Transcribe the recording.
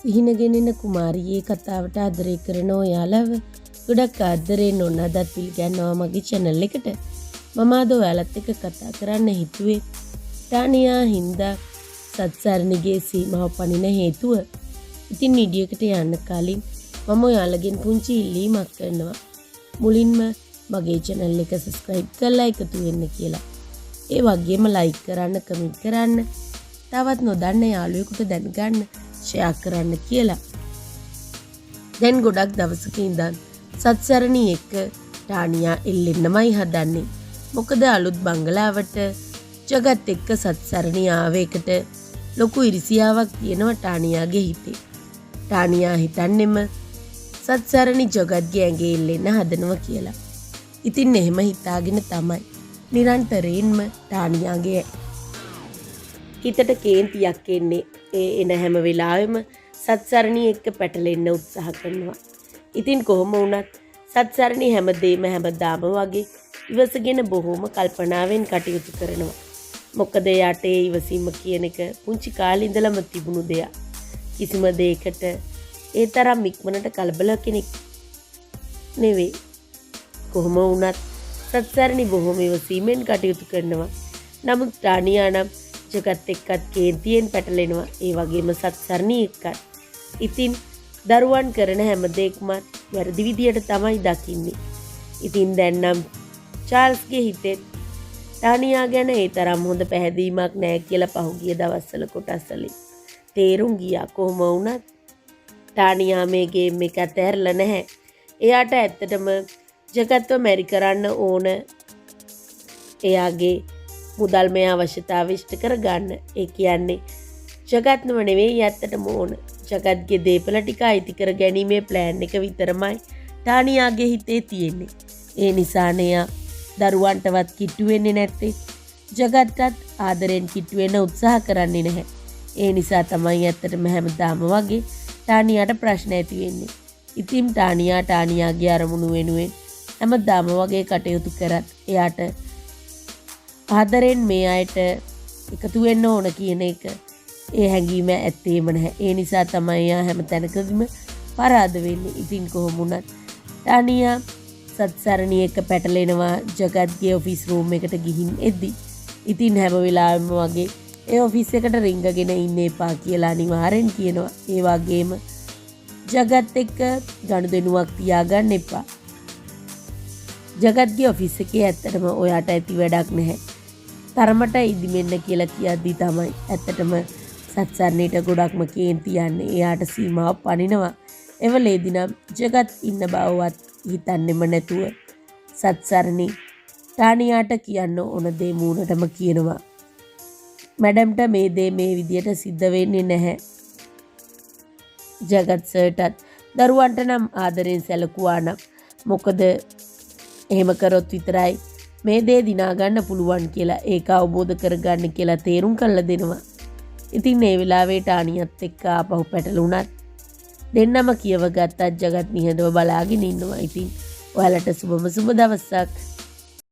සිහිනගෙනෙන කුමාරියේ කතාවට ආදරය කරන ඔයාලව ගොඩක් ආදරයෙන් ඔන්න අදත් පිළිගන්නවා මගේ channel එකට. මම අද ඔයාලත් එක්ක කතා කරන්න හිතුවේ ටානියා හින්දා සත්සරණිගේ සීමාව පනින හේතුව. ඉතින් වීඩියෝකට යන්න කලින් මම ඔයාලගෙන් පුංචි ඉල්ලීමක් කරනවා. මුලින්ම මගේ channel එක subscribe කරලා එකතු වෙන්න කියලා. ඒ වගේම like කරන්න, comment කරන්න, තවත් නොදන්න යාළුවෙකුට දැනගන්න ෂෙයා කරන්න කියලා. දැන් ගොඩක් දවසක ඉඳන් සත්සරණි එක්ක ටානියා එල්ලෙන්නමයි හදන්නේ. මොකද අලුත් බංගලාවට ජගත් එක්ක සත්සරණි ආවේකට ලොකු ඉරිසියාවක් තියෙනවා ටානියාගේ හිතේ. ටානියා හිතන්නෙම සත්සරණි ජගත්ගේ ඇඟේ එල්ලෙන්න හදනවා කියලා. ඉතින් එහෙම හිතාගෙන තමයි නිරන්තරයෙන්ම ටානියාගේ හිතට කේන්තියක් එන්නේ. ඒ එන හැම වෙලාවෙම සත්සරණි එක්ක පැටලෙන්න උත්සාහ කරනවා. ඉතින් කොහොම වුණත් සත්සරණි හැමදේම හැමදාම වගේ ඉවසගෙන බොහොම කල්පනාවෙන් කටයුතු කරනවා. මොකද එයාට ඒ ඉවසීම කියන එක පුංචි කාලේ ඉඳලම තිබුණු දෙයක්. කිසිම දෙයකට ඒ තරම් ඉක්මනට කලබල කෙනෙක් නෙවෙයි. කොහොම වුණත් සත්සරණි බොහොම ඉවසීමෙන් කටයුතු කරනවා. නමුත් ටානියා නම් ජගත් එක්කත් කේන්තියෙන් පැටලෙනවා. ඒ වගේම සත්සරණි එක්කත්. ඉතින් දරුවන් කරන හැම දෙයක්ම වැරදි විදියට තමයි දකින්නේ. ඉතින් දැන් නම් චාල්ස්ගේ හිතේ ටානියා ගැන ඒ තරම් හොඳ පැහැදීමක් නැහැ කියලා පහුගිය දවස්වල කොටස් වලින් තේරුම් ගියා. කොහොම වුණත් ටානියා මේ ගේම් එක අතහැරලා නැහැ. එයාට ඇත්තටම ජගත්ව මැරි කරන්න ඕන. එයාගේ මුදල්මය අවශ්‍යතාව ඉෂ්ට කරගන්න. ඒ කියන්නේ ජගත්නම නෙවෙයි ඇත්තටම ඕන. ජගත්ගේ දේපල ටික අයිති කර ගැනීමේ ප්ලෑන් එක විතරමයි ටානියාගේ හිතේ තියෙන්නේ. ඒ නිසානේ එයා දරුවන්ටවත් කිට්ටු වෙන්නේ නැත්තේ. ජගත්ටත් ආදරෙන් කිට්ටු වෙන්න උත්සාහ කරන්නේ නැහැ. ඒ නිසා තමයි ඇත්තටම හැමදාම වගේ ටානියාට ප්‍රශ්න ඇති වෙන්නේ. ඉතින් ටානියාගේ අරමුණු වෙනුවෙන් හැමදාම වගේ කටයුතු කරත් එයාට ආදරෙන් මේ අයට එකතු වෙන්න ඕන කියන එක ඒ හැඟීම ඇත්තේම නැහැ. ඒ නිසා තමයි එයා හැම තැනකදීම පරාද වෙන්නේ. ඉතින් කොහොම වුණත් ටානියා සත්සරණි එක්ක පැටලෙනවා ජගත්ගේ ඔෆිස් රූම් එකට ගිහින් එද්දි. ඉතින් හැම වෙලාවෙම වගේ ඒ ඔෆිස් එකට රිංගගෙන ඉන්න එපා කියලා අනිවාර්යෙන් කියනවා. ඒ වගේම ජගත් එක්ක ගනුදෙනුවක් තියාගන්න එපා. ජගත්ගේ ඔෆිස් එකේ ඇත්තටම ඔයාට ඇති වැඩක් නැහැ. තරමට ඉදිමෙන්න කියලා කියද්දි තමයි ඇත්තටම සත්සරණිට ගොඩක්ම කේන්ති යන්නේ. එයාට සීමාව පනිනවා. එවලේදී නම් ජගත් ඉන්න බවවත් හිතන්නෙම නැතුව සත්සරණි ටානියාට කියන්න ඕන දේ මූණටම කියනවා. මැඩම්ට මේ දේ මේ විදියට සිද්ධ වෙන්නේ නැහැ. ජගත් සර්ටත් දරුවන්ට නම් ආදරෙන් සැලකුවා නම් මොකද එහෙම කරොත් විතරයි මේ දේ දිනා ගන්න පුළුවන් කියලා ඒක අවබෝධ කරගන්න කියලා තේරුම් කරලා දෙනවා. ඉතින් මේ වෙලාවේ ටානියත් එක්ක ආපහු පැටලුණත් දෙන්නම කියව ගත්තත් ජගත් නිහඬව බලාගෙන ඉන්නවා. ඉතින් ඔයාලට සුබම සුබ දවසක්.